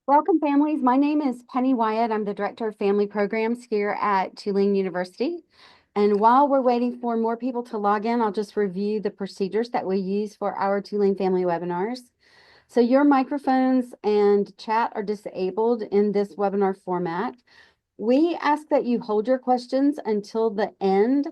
Welcome, families. My name is Penny Wyatt. I'm the Director of Family Programs here at Tulane University. And while we're waiting for more people to log in, I'll just review the procedures that we use for our Tulane Family webinars. So your microphones and chat are disabled in this webinar format. We ask that you hold your questions until the end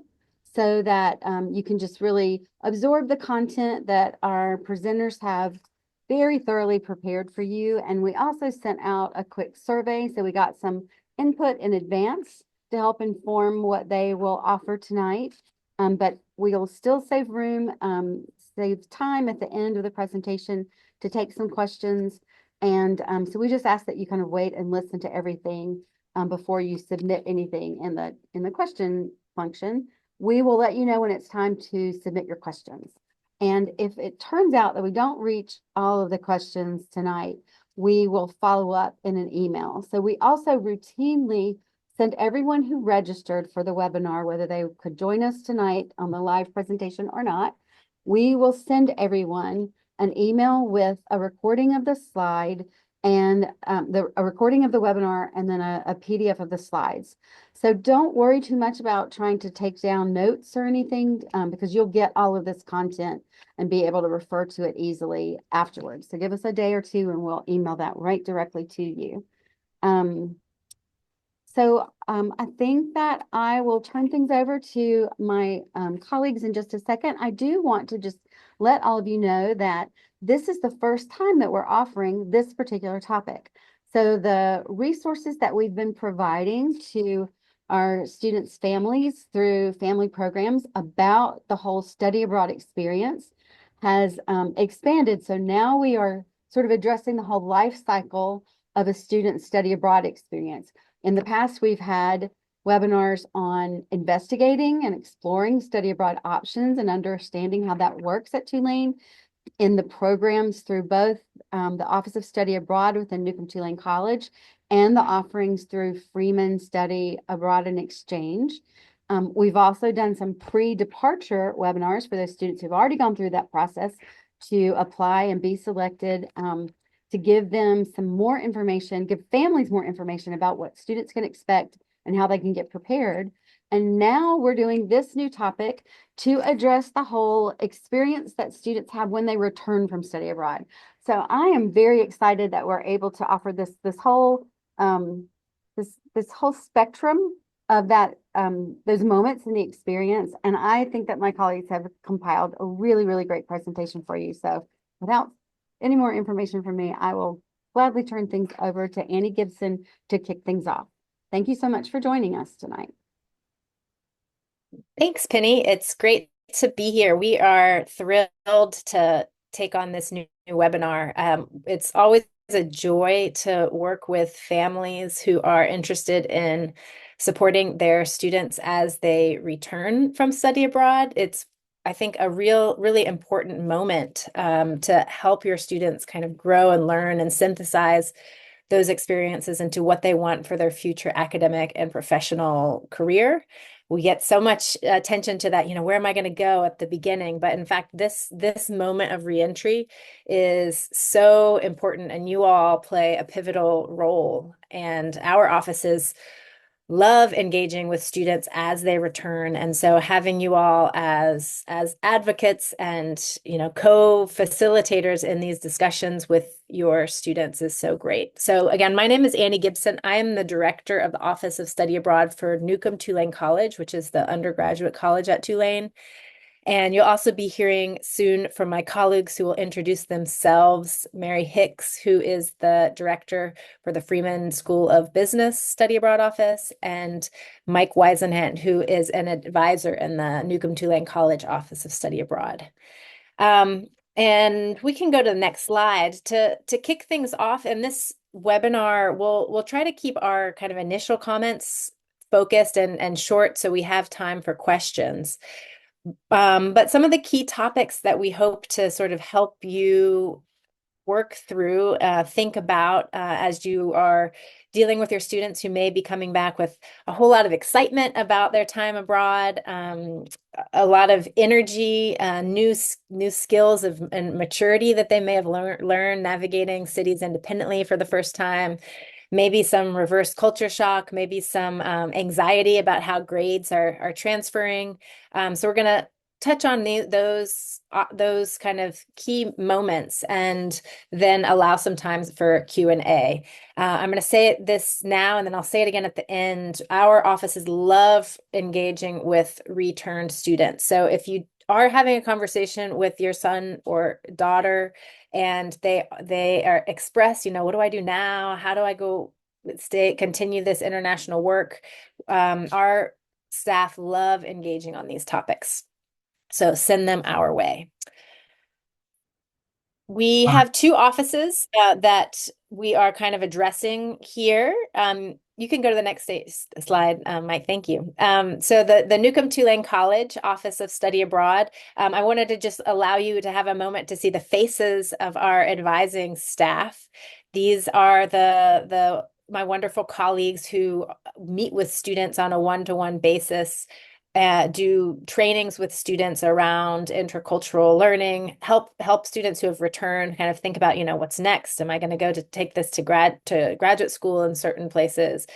so that you can just really absorb the content that our presenters have very thoroughly prepared for you. And we also sent out a quick survey, so we got some input in advance to help inform what they will offer tonight. But we'll still save room, save time at the end of the presentation to take some questions. And so we just ask that you kind of wait and listen to everything before you submit anything in the question function. We will let you know when it's time to submit your questions. And if it turns out that we don't reach all of the questions tonight, we will follow up in an email. So we also routinely send everyone who registered for the webinar, whether they could join us tonight on the live presentation or not, we will send everyone an email with a recording of the slide and a recording of the webinar and then a PDF of the slides. So don't worry too much about trying to take down notes or anything because you'll get all of this content and be able to refer to it easily afterwards. So give us a day or two and we'll email that right directly to you. I think that I will turn things over to my colleagues in just a second. I do want to just let all of you know that this is the first time that we're offering this particular topic. So the resources that we've been providing to our students' families through family programs about the whole study abroad experience has expanded. So now we are sort of addressing the whole life cycle of a student's study abroad experience. In the past, we've had webinars on investigating and exploring study abroad options and understanding how that works at Tulane in the programs through both the Office of Study Abroad within Newcomb-Tulane College and the offerings through Freeman Study Abroad and Exchange. We've also done some pre-departure webinars for those students who've already gone through that process to apply and be selected to give them some more information, give families more information about what students can expect and how they can get prepared. And now we're doing this new topic to address the whole experience that students have when they return from study abroad. So I am very excited that we're able to offer this whole this whole spectrum of that those moments in the experience. And I think that my colleagues have compiled a really, really great presentation for you. So without any more information from me, I will gladly turn things over to Annie Gibson to kick things off. Thank you so much for joining us tonight. Thanks, Penny. It's great to be here. We are thrilled to take on this new webinar. It's always a joy to work with families who are interested in supporting their students as they return from study abroad. It's, I think, a really important moment to help your students kind of grow and learn and synthesize those experiences into what they want for their future academic and professional career. We get so much attention to that, where am I going to go at the beginning? But in fact, this moment of reentry is so important, and you all play a pivotal role. And our offices love engaging with students as they return. And so having you all as advocates and, co-facilitators in these discussions with your students is so great. So again, my name is Annie Gibson. I am the director of the Office of Study Abroad for Newcomb-Tulane College, which is the undergraduate college at Tulane. And you'll also be hearing soon from my colleagues who will introduce themselves. Mary Hicks, who is the director for the Freeman School of Business Study Abroad Office, and Mike Weisenhant, who is an advisor in the Newcomb-Tulane College Office of Study Abroad. And we can go to the next slide to kick things off. In this webinar, we'll try to keep our kind of initial comments focused and short so we have time for questions. But some of the key topics that we hope to sort of help you work through, think about as you are dealing with your students who may be coming back with a whole lot of excitement about their time abroad, a lot of energy, new skills and maturity that they may have learned navigating cities independently for the first time, maybe some reverse culture shock, maybe some anxiety about how grades are transferring. So we're going to touch on those kind of key moments and then allow some time for Q&A. I'm going to say this now and then I'll say it again at the end. Our offices love engaging with returned students. So if you are having a conversation with your son or daughter and they are express, what do I do now? How do I go continue this international work? Our staff love engaging on these topics. So send them our way. We have two offices that we are kind of addressing here. You can go to the next slide, Mike. Thank you. So the Newcomb-Tulane College Office of Study Abroad. I wanted to just allow you to have a moment to see the faces of our advising staff. These are my wonderful colleagues who meet with students on a one-to-one basis, do trainings with students around intercultural learning, help students who have returned kind of think about, what's next? Am I going to go to take this to graduate school in certain places?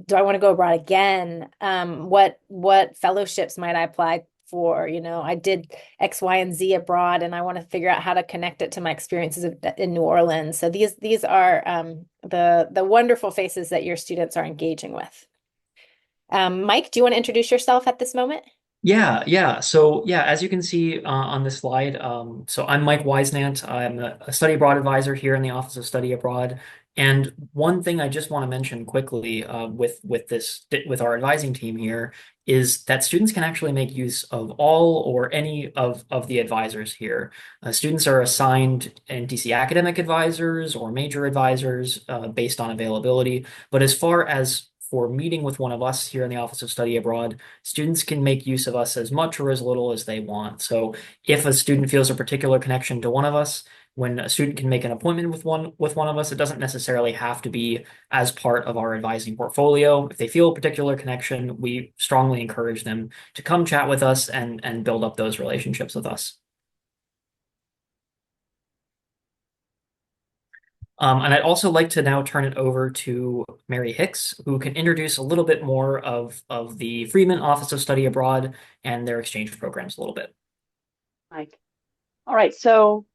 Do I want to go abroad again? What fellowships might I apply for? I did X, Y, and Z abroad, and I want to figure out how to connect it to my experiences in New Orleans. So these are the wonderful faces that your students are engaging with. Mike, do you want to introduce yourself at this moment? Yeah, yeah. So yeah, as you can see on this slide, so I'm Mike Weisnant. I'm a study abroad advisor here in the Office of Study Abroad. And one thing I just want to mention quickly with our advising team here is that students can actually make use of all or any of the advisors here. Students are assigned NTC academic advisors or major advisors based on availability. But as far as for meeting with one of us here in the Office of Study Abroad, students can make use of us as much or as little as they want. So if a student feels a particular connection to one of us, when a student can make an appointment with one of us, it doesn't necessarily have to be as part of our advising portfolio. If they feel a particular connection, we strongly encourage them to come chat with us and build up those relationships with us. And I'd also like to now turn it over to Mary Hicks, who can introduce a little bit more of the Freeman Office of Study Abroad and their exchange programs a little bit. Mike. All right, so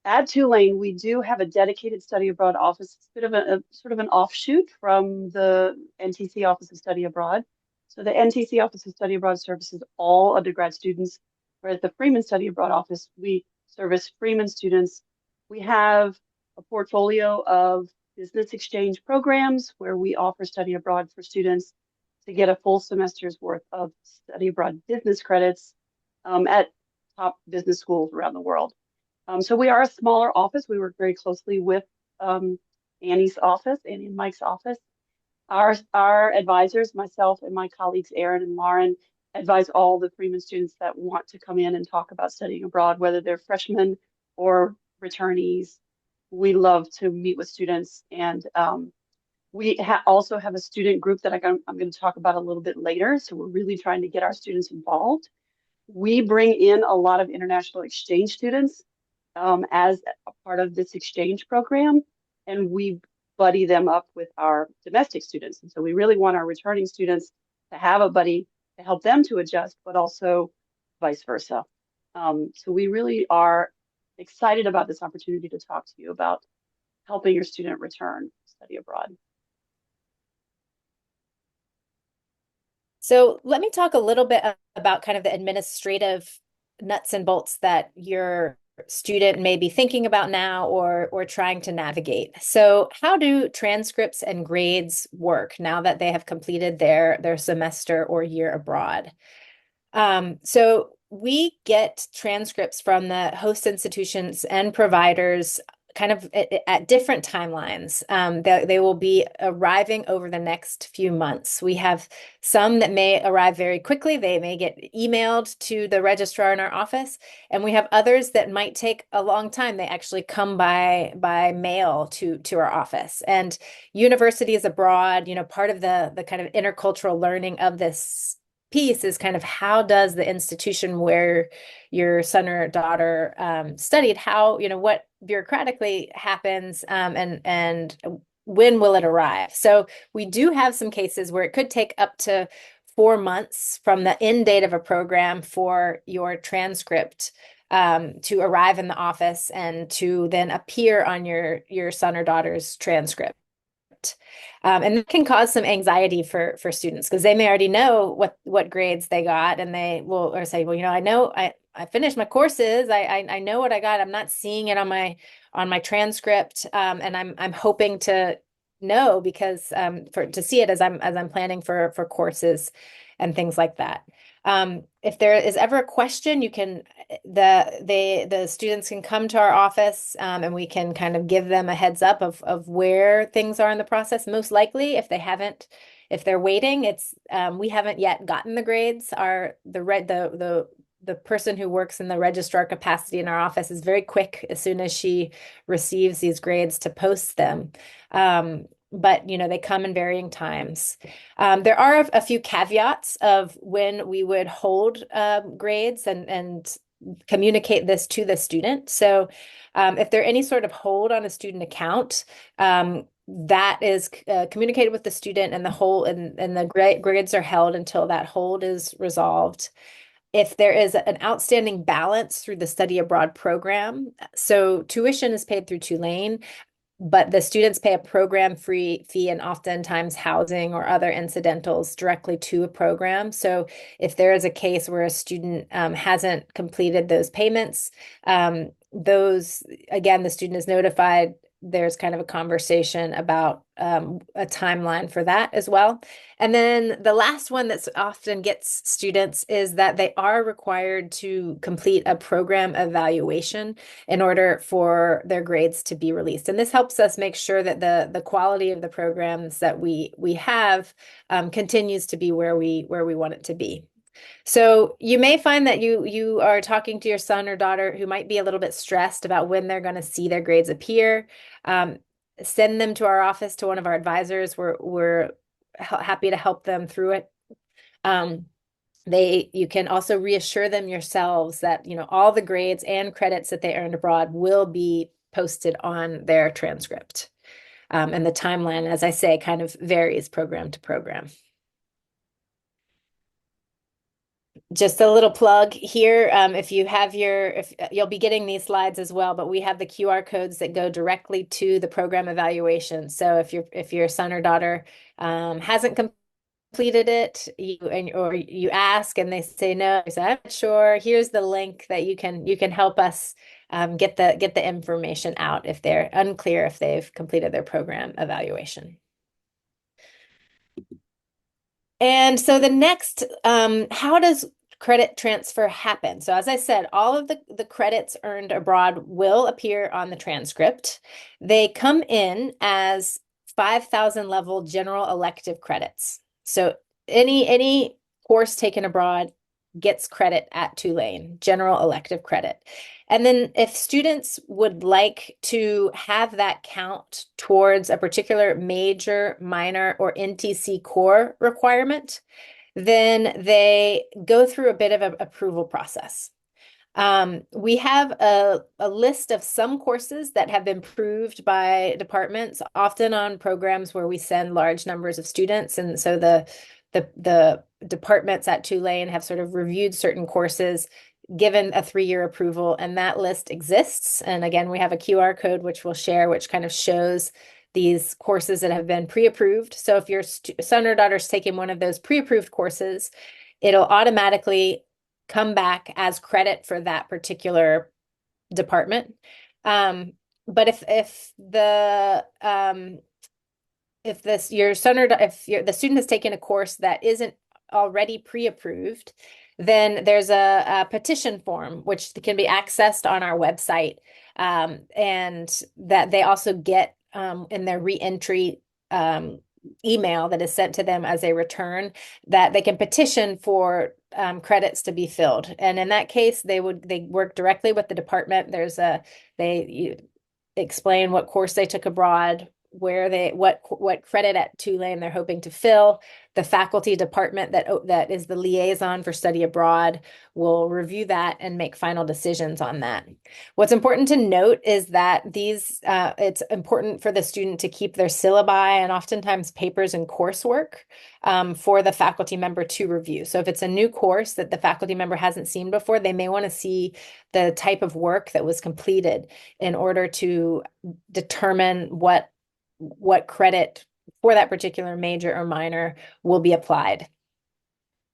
at Tulane, we do have a dedicated study abroad office. It's a bit of a sort of an offshoot from the NTC Office of Study Abroad. So the NTC Office of Study Abroad services all undergrad students, whereas the Freeman Study Abroad office, we service Freeman students. We have a portfolio of business exchange programs where we offer study abroad for students to get a full semester's worth of study abroad business credits at top business schools around the world. So we are a smaller office. We work very closely with Annie and Mike's office. Our advisors, myself and my colleagues, Aaron and Lauren, advise all the Freeman students that want to come in and talk about studying abroad, whether they're freshmen or returnees. We love to meet with students, and we also have a student group that I'm going to talk about a little bit later. So we're really trying to get our students involved. We bring in a lot of international exchange students as a part of this exchange program, and we buddy them up with our domestic students. And so we really want our returning students to have a buddy to help them to adjust, but also vice versa. So we really are excited about this opportunity to talk to you about helping your student return study abroad. So let me talk a little bit about kind of the administrative nuts and bolts that your student may be thinking about now or trying to navigate. So how do transcripts and grades work now that they have completed their semester or year abroad? So we get transcripts from the host institutions and providers kind of at different timelines. They will be arriving over the next few months. We have some that may arrive very quickly. They may get emailed to the registrar in our office, and we have others that might take a long time. They actually come by mail to our office. And universities abroad, part of the kind of intercultural learning of this piece is kind of how does the institution where your son or daughter studied, how, what bureaucratically happens, and when will it arrive? So we do have some cases where it could take up to 4 months from the end date of a program for your transcript to arrive in the office and to then appear on your son or daughter's transcript. And that can cause some anxiety for students because they may already know what grades they got, and they will or say, well, I know I finished my courses. I know what I got. I'm not seeing it on my transcript, and I'm hoping to know because to see it as I'm planning for courses and things like that. If there is ever a question, the students can come to our office, and we can kind of give them a heads up of where things are in the process. Most likely, if they're waiting, we haven't yet gotten the grades. The person who works in the registrar capacity in our office is very quick as soon as she receives these grades to post them. But they come in varying times. There are a few caveats of when we would hold grades and communicate this to the student. So if there any sort of hold on a student account, that is communicated with the student, and the grades are held until that hold is resolved. If there is an outstanding balance through the study abroad program, so tuition is paid through Tulane, but the students pay a program fee and oftentimes housing or other incidentals directly to a program. So if there is a case where a student hasn't completed those payments, again, the student is notified. There's kind of a conversation about a timeline for that as well. And then the last one that often gets students is that they are required to complete a program evaluation in order for their grades to be released. And this helps us make sure that the quality of the programs that we have continues to be where we want it to be. So you may find that you are talking to your son or daughter who might be a little bit stressed about when they're going to see their grades appear. Send them to our office, to one of our advisors. We're happy to help them through it. You can also reassure them yourselves that all the grades and credits that they earned abroad will be posted on their transcript. And the timeline, as I say, kind of varies program to program. Just a little plug here. If you'll be getting these slides as well, but we have the QR codes that go directly to the program evaluation. So if your son or daughter hasn't completed it, or you ask and they say no, you say, I'm not sure. Here's the link that you can help us get the information out if they're unclear if they've completed their program evaluation. And so the next, how does credit transfer happen? So as I said, all of the credits earned abroad will appear on the transcript. They come in as 5,000 level general elective credits. So any course taken abroad gets credit at Tulane, general elective credit. And then if students would like to have that count towards a particular major, minor, or NTC core requirement, then they go through a bit of an approval process. We have a list of some courses that have been approved by departments, often on programs where we send large numbers of students. And so the departments at Tulane have sort of reviewed certain courses, given a 3-year approval, and that list exists. And again, we have a QR code, which we'll share, which kind of shows these courses that have been pre-approved. So if your son or daughter's taking one of those pre-approved courses, it'll automatically come back as credit for that particular department. But if the student has taken a course that isn't already pre-approved, then there's a petition form which can be accessed on our website. and that they also get in their reentry email that is sent to them as a return, that they can petition for credits to be filled. And in that case, they work directly with the department. They explain what course they took abroad, what credit at Tulane they're hoping to fill. The faculty department that is the liaison for study abroad will review that and make final decisions on that. What's important to note is that it's important for the student to keep their syllabi and oftentimes papers and coursework for the faculty member to review. So if it's a new course that the faculty member hasn't seen before, they may want to see the type of work that was completed in order to determine what credit for that particular major or minor will be applied.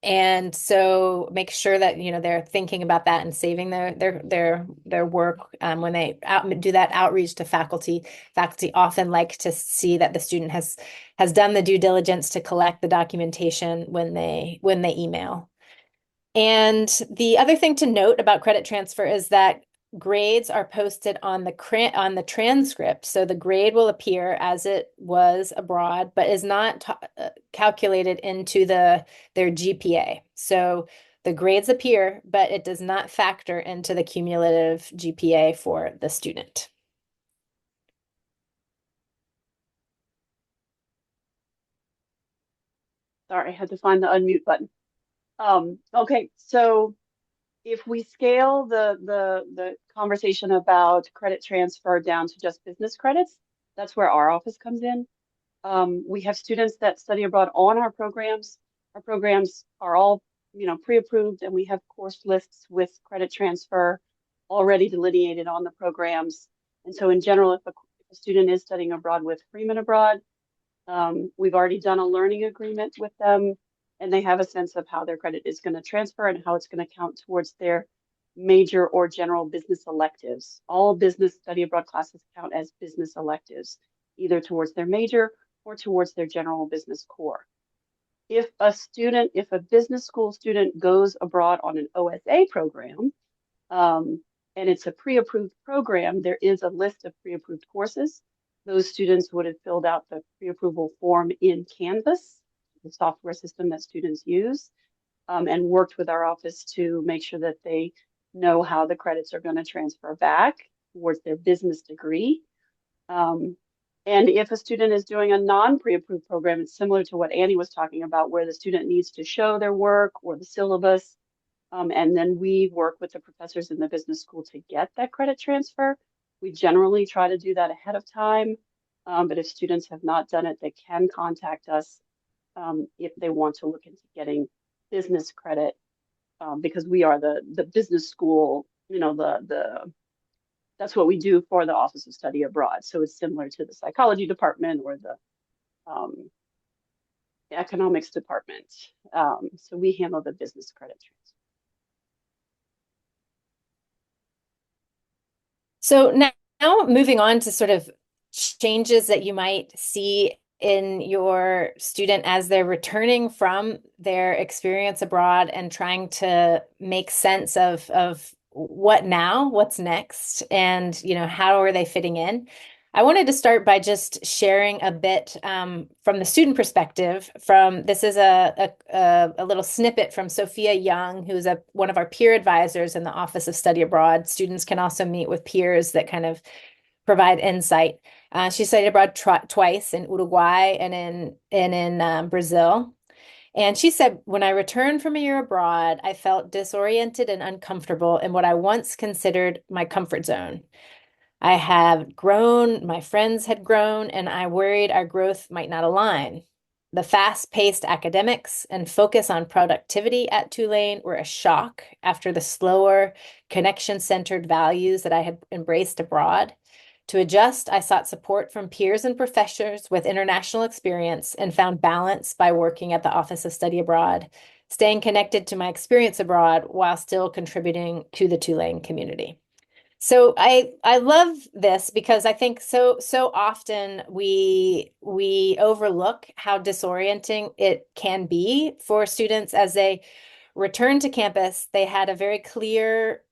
And so make sure that they're thinking about that and saving their work when they do that outreach to faculty. Faculty often like to see that the student has done the due diligence to collect the documentation when they email. And the other thing to note about credit transfer is that grades are posted on the transcript. So the grade will appear as it was abroad, but is not calculated into their GPA. So the grades appear, but it does not factor into the cumulative GPA for the student. Sorry, I had to find the unmute button. Okay, so if we scale the conversation about credit transfer down to just business credits, that's where our office comes in. We have students that study abroad on our programs. Our programs are all, pre-approved, and we have course lists with credit transfer already delineated on the programs. And so in general, if a student is studying abroad with Freeman Abroad, we've already done a learning agreement with them, and they have a sense of how their credit is going to transfer and how it's going to count towards their major or general business electives. All business study abroad classes count as business electives, either towards their major or towards their general business core. If a business school student goes abroad on an OSA program, and it's a pre-approved program, there is a list of pre-approved courses. Those students would have filled out the pre-approval form in Canvas, the software system that students use, and worked with our office to make sure that they know how the credits are going to transfer back towards their business degree. And if a student is doing a non-pre-approved program, it's similar to what Annie was talking about, where the student needs to show their work or the syllabus, and then we work with the professors in the business school to get that credit transfer. We generally try to do that ahead of time, but if students have not done it, they can contact us if they want to look into getting business credit, because we are the business school, that's what we do for the Office of Study Abroad. So it's similar to the psychology department or the economics department. So we handle the business credit transfer. So now moving on to sort of changes that you might see in your student as they're returning from their experience abroad and trying to make sense of what's next, and how are they fitting in. I wanted to start by just sharing a bit from the student perspective. This is a little snippet from Sophia Young, who's one of our peer advisors in the Office of Study Abroad. Students can also meet with peers that kind of provide insight. She studied abroad twice, in Uruguay and in Brazil. And she said, when I returned from a year abroad, I felt disoriented and uncomfortable in what I once considered my comfort zone. I had grown, my friends had grown, and I worried our growth might not align. The fast-paced academics and focus on productivity at Tulane were a shock after the slower, connection-centered values that I had embraced abroad. To adjust, I sought support from peers and professors with international experience and found balance by working at the Office of Study Abroad, staying connected to my experience abroad while still contributing to the Tulane community. So I love this because I think so often we overlook how disorienting it can be for students as they return to campus. They had a very clear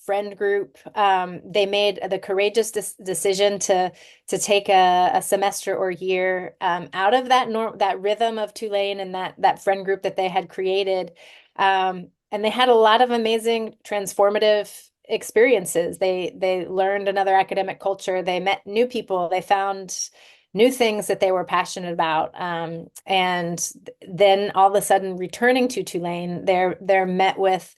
friend group. They made the courageous decision to take a semester or year out of that rhythm of Tulane and that friend group that they had created. And they had a lot of amazing transformative experiences. They learned another academic culture. They met new people. They found new things that they were passionate about. And then all of a sudden returning to Tulane, they're met with,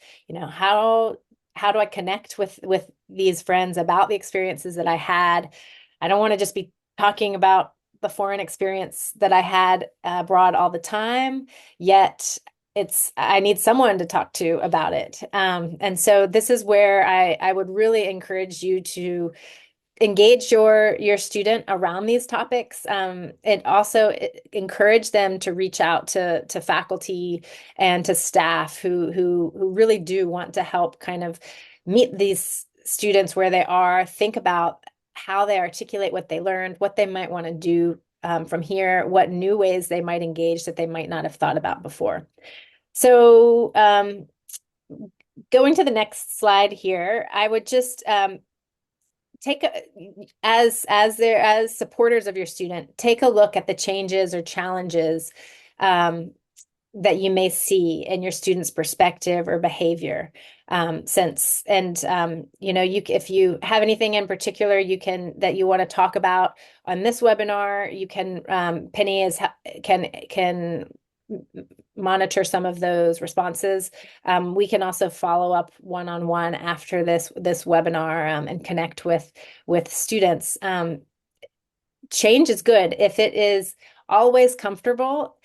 how do I connect with these friends about the experiences that I had? I don't want to just be talking about the foreign experience that I had abroad all the time, yet I need someone to talk to about it. And so this is where I would really encourage you to engage your student around these topics. It also encourage them to reach out to faculty and to staff who really do want to help kind of meet these students where they are, think about how they articulate what they learned, what they might want to do from here, what new ways they might engage that they might not have thought about before. So going to the next slide here, I would just as supporters of your student, take a look at the changes or challenges that you may see in your student's perspective or behavior. If you have anything in particular that you want to talk about on this webinar, you can Penny can monitor some of those responses. We can also follow up one-on-one after this webinar and connect with students. Change is good if it is always comfortable.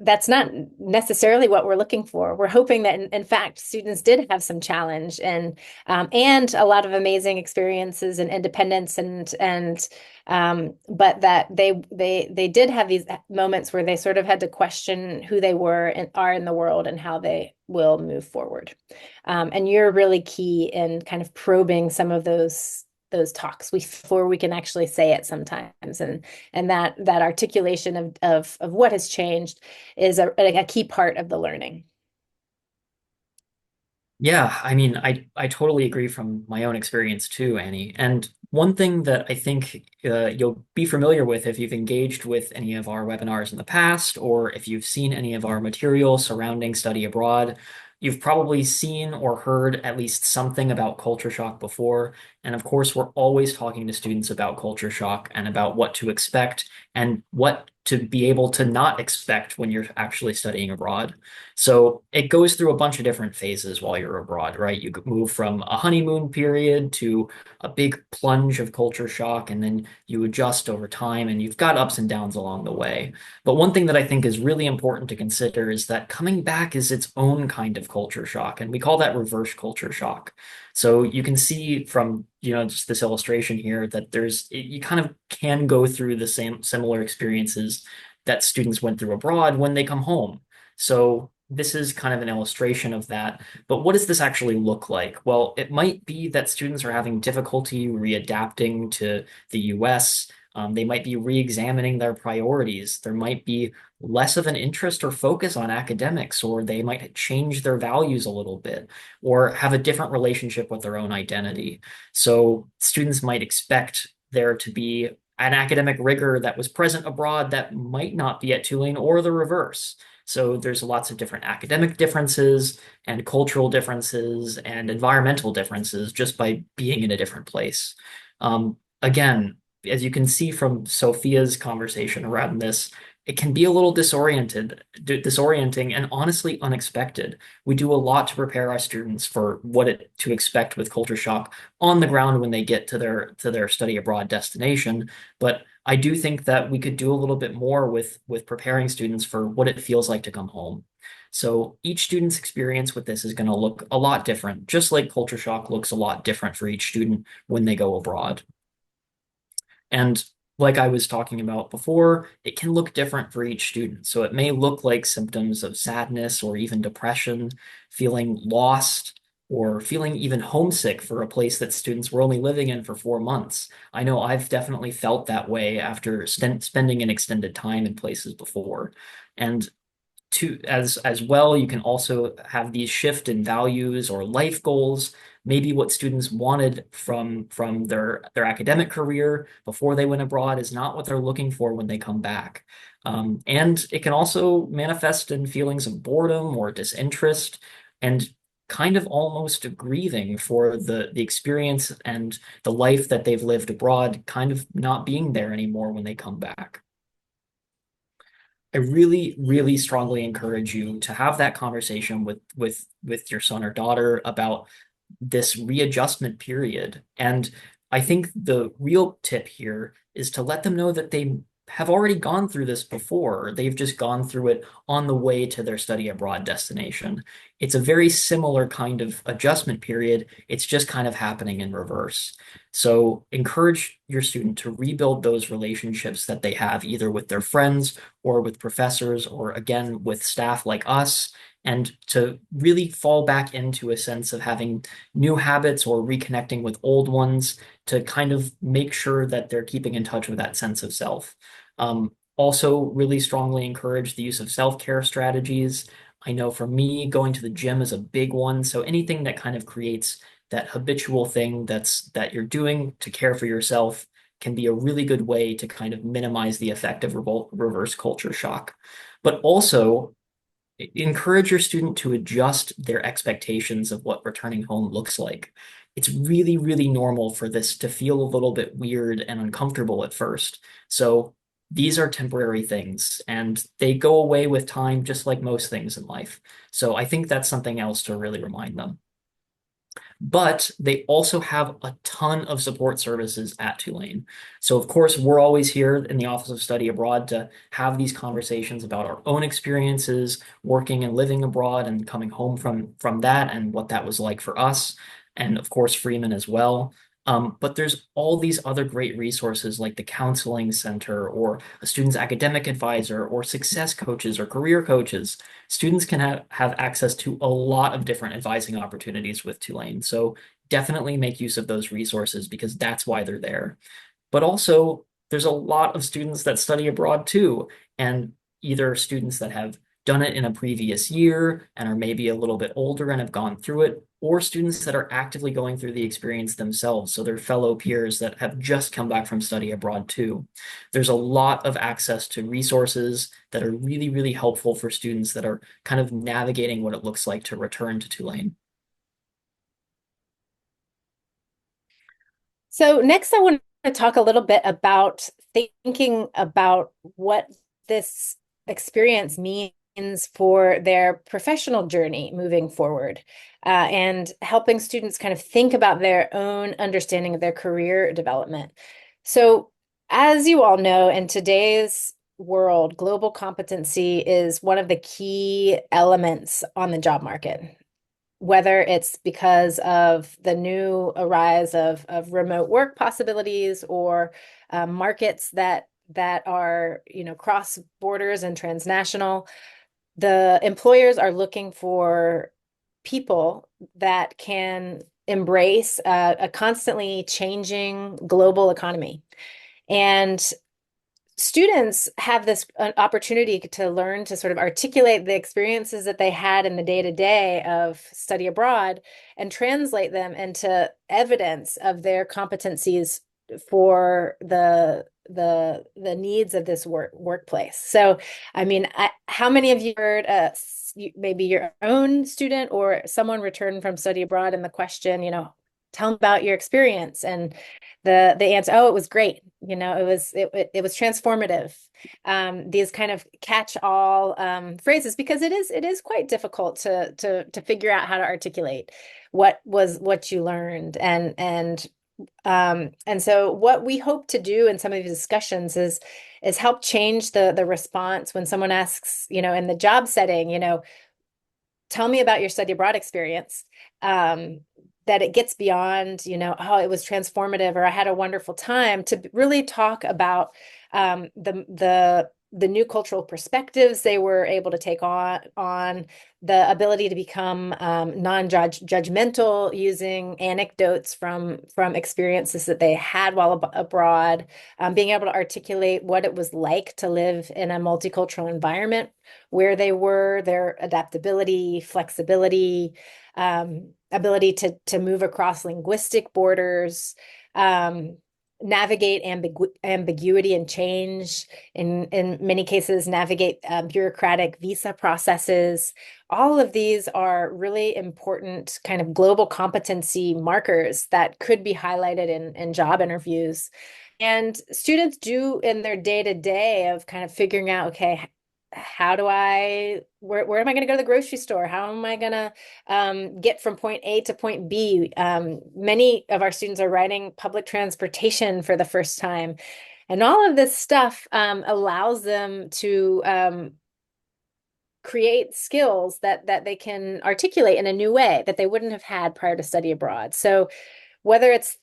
That's not necessarily what we're looking for. We're hoping that, in fact, students did have some challenge and a lot of amazing experiences and independence but that they did have these moments where they sort of had to question who they were and are in the world and how they will move forward. And you're really key in kind of probing some of those talks before we can actually say it sometimes, and that articulation of what has changed is a key part of the learning. Yeah, I mean, I totally agree from my own experience too, Annie. And one thing that I think you'll be familiar with if you've engaged with any of our webinars in the past, or if you've seen any of our material surrounding study abroad, you've probably seen or heard at least something about culture shock before. And of course, we're always talking to students about culture shock and about what to expect and what to be able to not expect when you're actually studying abroad. So it goes through a bunch of different phases while you're abroad, right? You move from a honeymoon period to a big plunge of culture shock, and then you adjust over time, and you've got ups and downs along the way. But one thing that I think is really important to consider is that coming back is its own kind of culture shock, and we call that reverse culture shock. So you can see from, just this illustration here that you kind of can go through the same similar experiences that students went through abroad when they come home. So this is kind of an illustration of that. But what does this actually look like? Well, it might be that students are having difficulty readapting to the US. They might be re-examining their priorities. There might be less of an interest or focus on academics, or they might change their values a little bit, or have a different relationship with their own identity. So students might expect there to be an academic rigor that was present abroad that might not be at Tulane, or the reverse. So there's lots of different academic differences and cultural differences and environmental differences just by being in a different place. Again, as you can see from Sophia's conversation around this, it can be a little disorienting and honestly unexpected. We do a lot to prepare our students for to expect with culture shock on the ground when they get to their study abroad destination. But I do think that we could do a little bit more with preparing students for what it feels like to come home. So each student's experience with this is going to look a lot different, just like culture shock looks a lot different for each student when they go abroad. And like I was talking about before, it can look different for each student. So it may look like symptoms of sadness or even depression, feeling lost, or feeling even homesick for a place that students were only living in for 4 months. I know I've definitely felt that way after spending an extended time in places before. And as well, you can also have these shift in values or life goals. Maybe what students wanted from their academic career before they went abroad is not what they're looking for when they come back. And it can also manifest in feelings of boredom or disinterest and kind of almost grieving for the experience and the life that they've lived abroad, kind of not being there anymore when they come back. I really, really strongly encourage you to have that conversation with your son or daughter about this readjustment period. And I think the real tip here is to let them know that they have already gone through this before. They've just gone through it on the way to their study abroad destination. It's a very similar kind of adjustment period. It's just kind of happening in reverse. So encourage your student to rebuild those relationships that they have either with their friends or with professors or again with staff like us, and to really fall back into a sense of having new habits or reconnecting with old ones to kind of make sure that they're keeping in touch with that sense of self. Also, really strongly encourage the use of self-care strategies. I know for me, going to the gym is a big one. So anything that kind of creates that habitual thing that you're doing to care for yourself can be a really good way to kind of minimize the effect of reverse culture shock. But also encourage your student to adjust their expectations of what returning home looks like. It's really, really normal for this to feel a little bit weird and uncomfortable at first. So these are temporary things and they go away with time, just like most things in life. So I think that's something else to really remind them. But they also have a ton of support services at Tulane. So, of course, we're always here in the Office of Study Abroad to have these conversations about our own experiences working and living abroad and coming home from that and what that was like for us. And of course, Freeman as well. But there's all these other great resources like the Counseling Center or a student's academic advisor or success coaches or career coaches. Students can have access to a lot of different advising opportunities with Tulane. So definitely make use of those resources because that's why they're there. But also, there's a lot of students that study abroad too, and either students that have done it in a previous year and are maybe a little bit older and have gone through it, or students that are actively going through the experience themselves. So they're fellow peers that have just come back from study abroad too. There's a lot of access to resources that are really, really helpful for students that are kind of navigating what it looks like to return to Tulane. So next, I want to talk a little bit about thinking about what this experience means for their professional journey moving forward, and helping students kind of think about their own understanding of their career development. So, as you all know, in today's world, global competency is one of the key elements on the job market, whether it's because of the new arise of remote work possibilities or markets that are, cross borders and transnational. The employers are looking for people that can embrace a constantly changing global economy. And students have this opportunity to learn to sort of articulate the experiences that they had in the day-to-day of study abroad and translate them into evidence of their competencies for the needs of this workplace. So, I mean, how many of you heard maybe your own student or someone returned from study abroad and the question, tell them about your experience, and the answer, oh, it was great. It was transformative. These kind of catch-all phrases, because it is quite difficult to figure out how to articulate what you learned, and so what we hope to do in some of these discussions is help change the response when someone asks, in the job setting, tell me about your study abroad experience. That it gets beyond, oh, it was transformative or I had a wonderful time, to really talk about the the new cultural perspectives they were able to take on the ability to become non-judgmental using anecdotes from experiences that they had while abroad, being able to articulate what it was like to live in a multicultural environment where they were, their adaptability, flexibility, ability to move across linguistic borders, navigate ambiguity and change, in many cases navigate bureaucratic visa processes. All of these are really important kind of global competency markers that could be highlighted in job interviews. And students do in their day-to-day of kind of figuring out, okay, how do where am I going to go to the grocery store? How am I going to get from point A to point B? Many of our students are riding public transportation for the first time. And all of this stuff allows them to create skills that they can articulate in a new way that they wouldn't have had prior to study abroad. So whether it's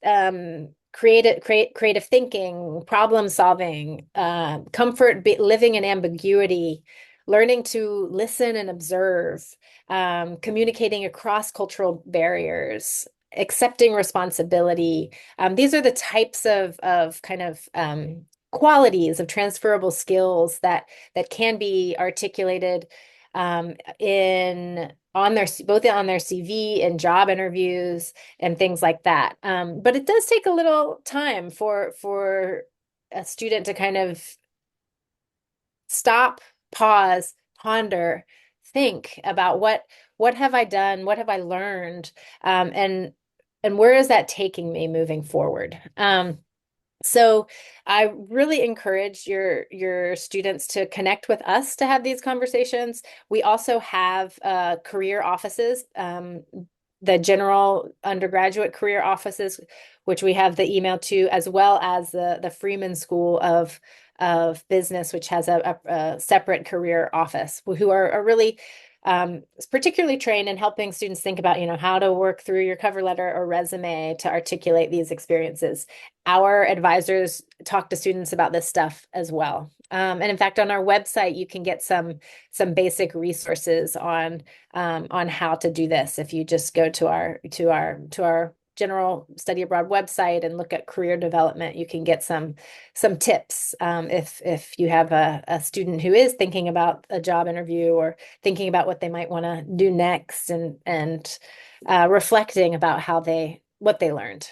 creative thinking, problem solving, living in ambiguity, learning to listen and observe, communicating across cultural barriers, accepting responsibility. These are the types of kind of qualities of transferable skills that can be articulated in both on their CV and job interviews and things like that. But it does take a little time for a student to kind of stop, pause, ponder, think about what have I done, what have I learned, and where is that taking me moving forward. So I really encourage your students to connect with us to have these conversations. We also have career offices, the general undergraduate career offices, which we have the email to, as well as the Freeman School of Business, which has a separate career office, who are really particularly trained in helping students think about, how to work through your cover letter or resume to articulate these experiences. Our advisors talk to students about this stuff as well. And in fact, on our website, you can get some basic resources on how to do this. If you just go to our general study abroad website and look at career development, you can get some tips if you have a student who is thinking about a job interview or thinking about what they might want to do next, and reflecting about what they learned.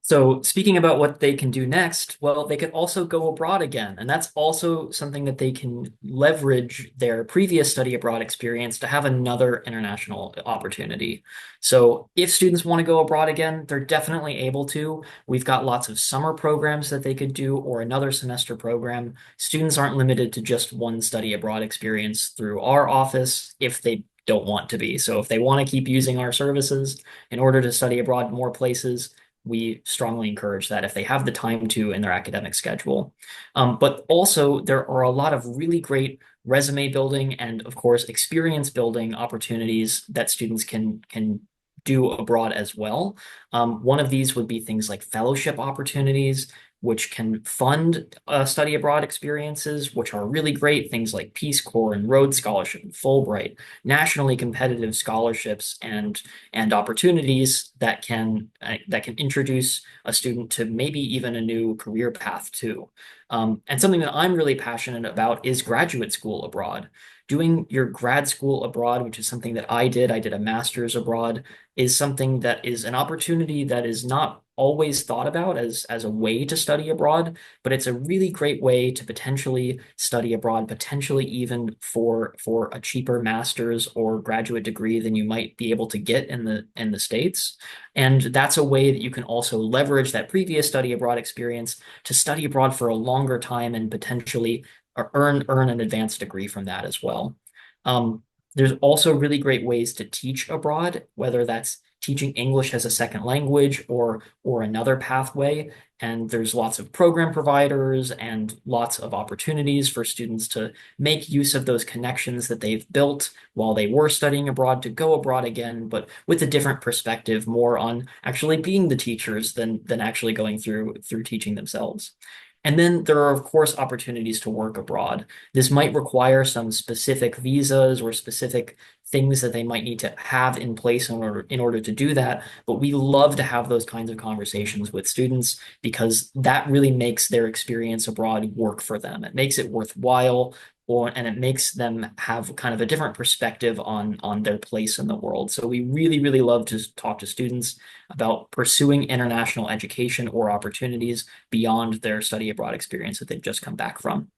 So speaking about what they can do next, well, they could also go abroad again. And that's also something that they can leverage their previous study abroad experience to have another international opportunity. So if students want to go abroad again, they're definitely able to. We've got lots of summer programs that they could do or another semester program. Students aren't limited to just one study abroad experience through our office if they don't want to be. So if they want to keep using our services in order to study abroad in more places, we strongly encourage that if they have the time to in their academic schedule. But also, there are a lot of really great resume building and, of course, experience building opportunities that students can do abroad as well. One of these would be things like fellowship opportunities, which can fund study abroad experiences, which are really great. Things like Peace Corps and Rhodes Scholarship and Fulbright, nationally competitive scholarships and opportunities that can introduce a student to maybe even a new career path too. And something that I'm really passionate about is graduate school abroad. Doing your grad school abroad, which is something that I did a master's abroad, is something that is an opportunity that is not always thought about as a way to study abroad, but it's a really great way to potentially study abroad, potentially even for a cheaper master's or graduate degree than you might be able to get in the States. And that's a way that you can also leverage that previous study abroad experience to study abroad for a longer time and potentially earn an advanced degree from that as well. There's also really great ways to teach abroad, whether that's teaching English as a second language or another pathway. And there's lots of program providers and lots of opportunities for students to make use of those connections that they've built while they were studying abroad to go abroad again, but with a different perspective, more on actually being the teachers than actually going through teaching themselves. And then there are, of course, opportunities to work abroad. This might require some specific visas or specific things that they might need to have in place in order to do that. But we love to have those kinds of conversations with students because that really makes their experience abroad work for them. It makes it worthwhile, and it makes them have kind of a different perspective on their place in the world. So we really, really love to talk to students about pursuing international education or opportunities beyond their study abroad experience that they've just come back from.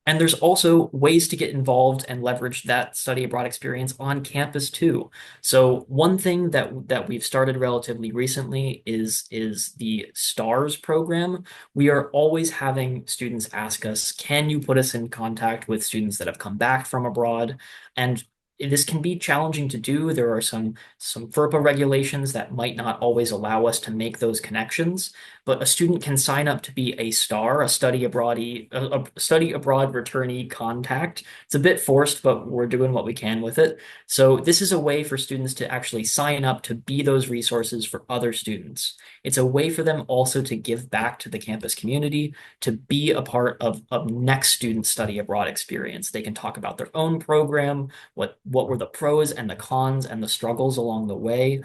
And there's also ways to get involved and leverage that study abroad experience on campus too. So one thing that we've started relatively recently is the STARS program. We are always having students ask us, can you put us in contact with students that have come back from abroad? And this can be challenging to do. There are some FERPA regulations that might not always allow us to make those connections, but a student can sign up to be a STAR, a study abroad returnee contact. It's a bit forced, but we're doing what we can with it. So this is a way for students to actually sign up to be those resources for other students. It's a way for them also to give back to the campus community, to be a part of next student study abroad experience. They can talk about their own program, what were the pros and the cons and the struggles along the way,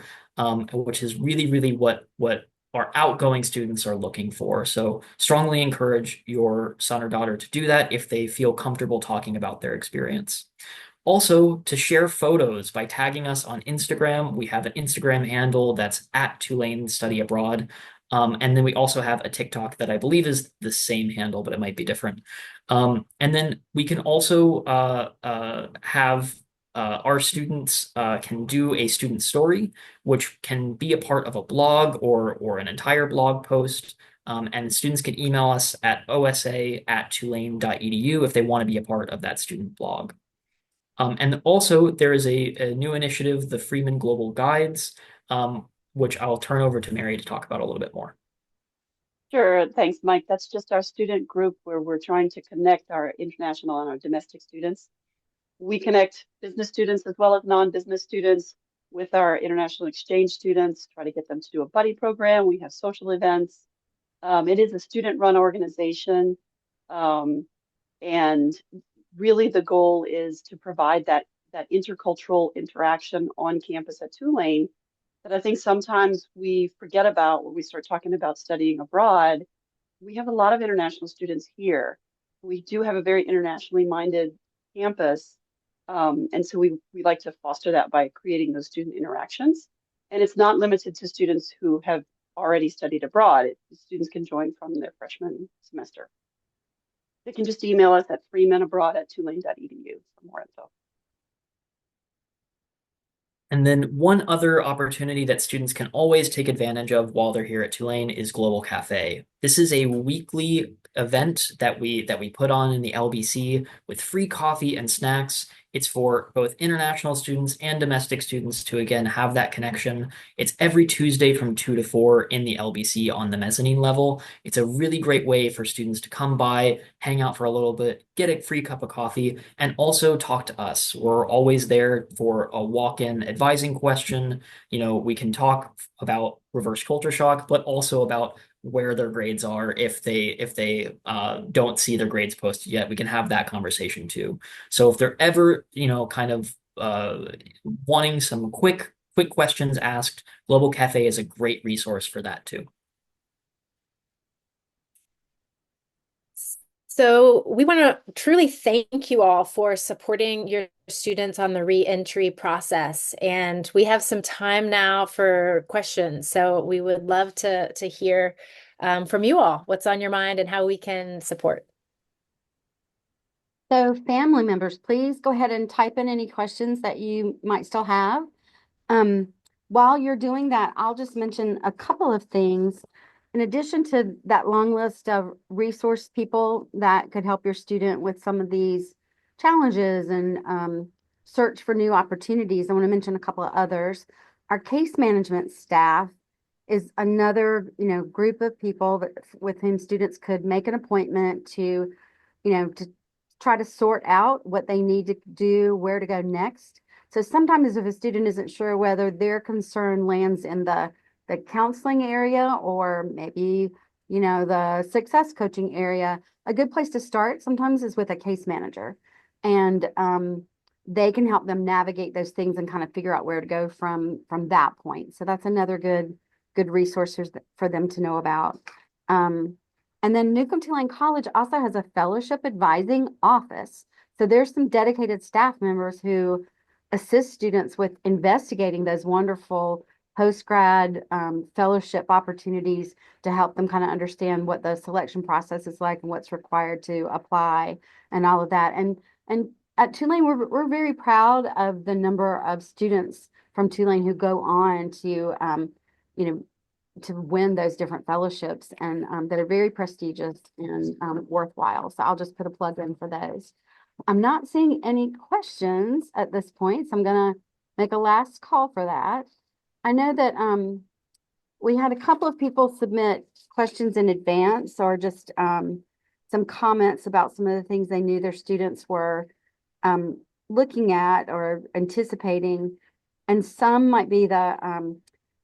which is really, really what our outgoing students are looking for. So strongly encourage your son or daughter to do that if they feel comfortable talking about their experience. Also, to share photos by tagging us on Instagram. We have an Instagram handle that's at Tulane Study Abroad. And then we also have a TikTok that I believe is the same handle, but it might be different. And then we can also have our students can do a student story, which can be a part of a blog or an entire blog post. And students can email us at osa@tulane.edu if they want to be a part of that student blog. And also, there is a new initiative, the Freeman Global Guides, which I'll turn over to Mary to talk about a little bit more. Sure, thanks, Mike. That's just our student group where we're trying to connect our international and our domestic students. We connect business students as well as non-business students with our international exchange students, try to get them to do a buddy program. We have social events. It is a student-run organization. And really the goal is to provide that intercultural interaction on campus at Tulane that I think sometimes we forget about when we start talking about studying abroad. We have a lot of international students here. We do have a very internationally minded campus. And so we like to foster that by creating those student interactions. And it's not limited to students who have already studied abroad. Students can join from their freshman semester. They can just email us at freemanabroad@tulane.edu for more info. And then one other opportunity that students can always take advantage of while they're here at Tulane is Global Cafe. This is a weekly event that we put on in the LBC with free coffee and snacks. It's for both international students and domestic students to, again, have that connection. It's every Tuesday from 2 to 4 in the LBC on the mezzanine level. It's a really great way for students to come by, hang out for a little bit, get a free cup of coffee, and also talk to us. We're always there for a walk-in advising question. You know, we can talk about reverse culture shock, but also about where their grades are if they don't see their grades posted yet. We can have that conversation too. So if they're ever, you know, kind of wanting some quick questions asked, Global Cafe is a great resource for that too. So we want to truly thank you all for supporting your students on the re-entry process. And we have some time now for questions. So we would love to hear from you all what's on your mind and how we can support. So family members, please go ahead and type in any questions that you might still have. While you're doing that, I'll just mention a couple of things. In addition to that long list of resource people that could help your student with some of these challenges and search for new opportunities, I want to mention a couple of others. Our case management staff is another, group of people that with whom students could make an appointment to try to sort out what they need to do, where to go next. So sometimes if a student isn't sure whether their concern lands in the counseling area or maybe the success coaching area, a good place to start sometimes is with a case manager. And they can help them navigate those things and kind of figure out where to go from that point. So that's another good resource for them to know about. And then Newcomb-Tulane College also has a fellowship advising office. So there's some dedicated staff members who assist students with investigating those wonderful post-grad fellowship opportunities to help them kind of understand what the selection process is like and what's required to apply and all of that. And at Tulane, we're very proud of the number of students from Tulane who go on to to win those different fellowships and that are very prestigious and worthwhile. So I'll just put a plug in for those. I'm not seeing any questions at this point, so I'm gonna make a last call for that. I know that we had a couple of people submit questions in advance or just some comments about some of the things they knew their students were looking at or anticipating. And some might be the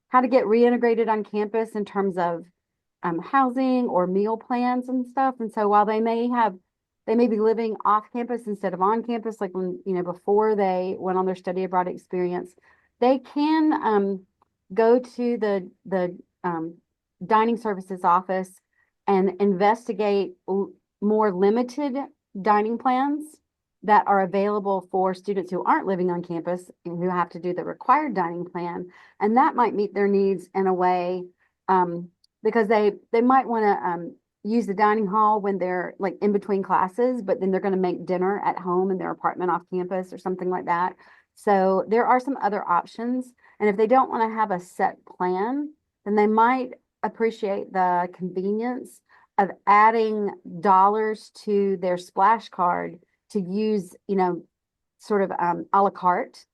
how to get reintegrated on campus in terms of housing or meal plans and stuff. And so while they may be living off campus instead of on campus, like when, before they went on their study abroad experience, they can go to the dining services office and investigate more limited dining plans that are available for students who aren't living on campus and who have to do the required dining plan. And that might meet their needs in a way because they might want to use the dining hall when they're like in between classes, but then they're going to make dinner at home in their apartment off campus or something like that. So there are some other options. And if they don't want to have a set plan, then they might appreciate the convenience of adding dollars to their splash card to use, sort of a la carte,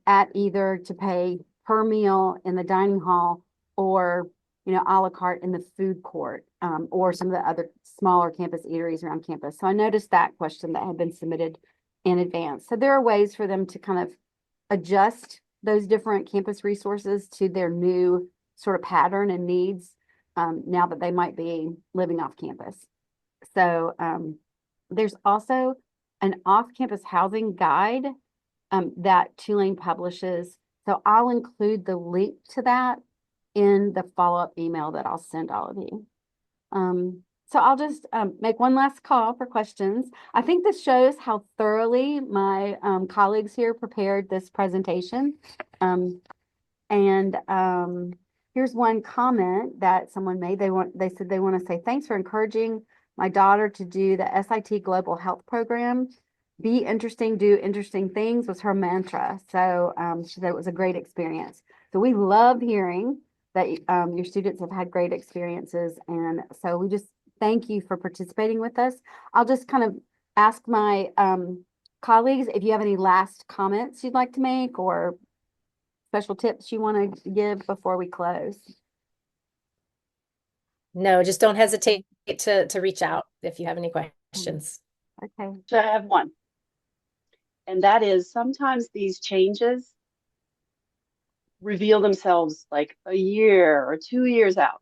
at either to pay per meal in the dining hall or, a la carte in the food court or some of the other smaller campus eateries around campus. So I noticed that question that had been submitted in advance. So there are ways for them to kind of adjust those different campus resources to their new sort of pattern and needs now that they might be living off campus. So there's also an off-campus housing guide that Tulane publishes. So I'll include the link to that in the follow-up email that I'll send all of you. So I'll just make one last call for questions. I think this shows how thoroughly my colleagues here prepared this presentation. Here's one comment that someone made. They said they want to say, thanks for encouraging my daughter to do the SIT Global Health Program. Be interesting, do interesting things was her mantra. So she said it was a great experience. So we love hearing that your students have had great experiences. And so we just thank you for participating with us. I'll just kind of ask my colleagues if you have any last comments you'd like to make or special tips you want to give before we close. No, just don't hesitate to reach out if you have any questions. Okay. So I have one. And that is sometimes these changes reveal themselves like a year or 2 years out.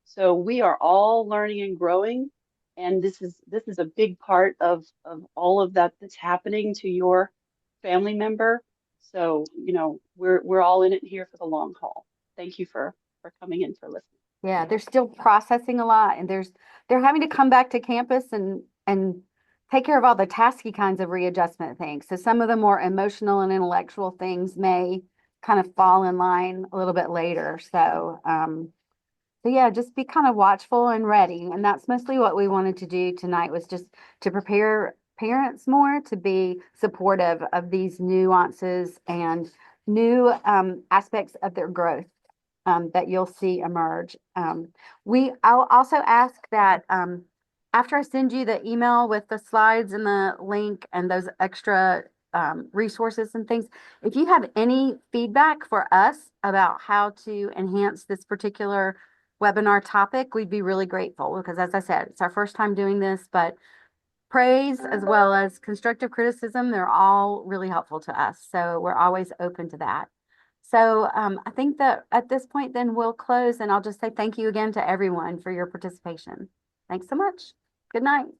So we are all learning and growing. And this is a big part of all of that that's happening to your family member. So, we're all in it here for the long haul. Thank you for coming in, for listening. Yeah, they're still processing a lot and they're having to come back to campus and take care of all the tasky kinds of readjustment things. So some of the more emotional and intellectual things may kind of fall in line a little bit later. So yeah, just be kind of watchful and ready. And that's mostly what we wanted to do tonight, was just to prepare parents more to be supportive of these nuances and new aspects of their growth that you'll see emerge. I'll also ask that after I send you the email with the slides and the link and those extra resources and things, if you have any feedback for us about how to enhance this particular webinar topic, we'd be really grateful, because as I said, it's our first time doing this, but praise as well as constructive criticism, they're all really helpful to us. So we're always open to that. So I think that at this point, then we'll close, and I'll just say thank you again to everyone for your participation. Thanks so much. Good night.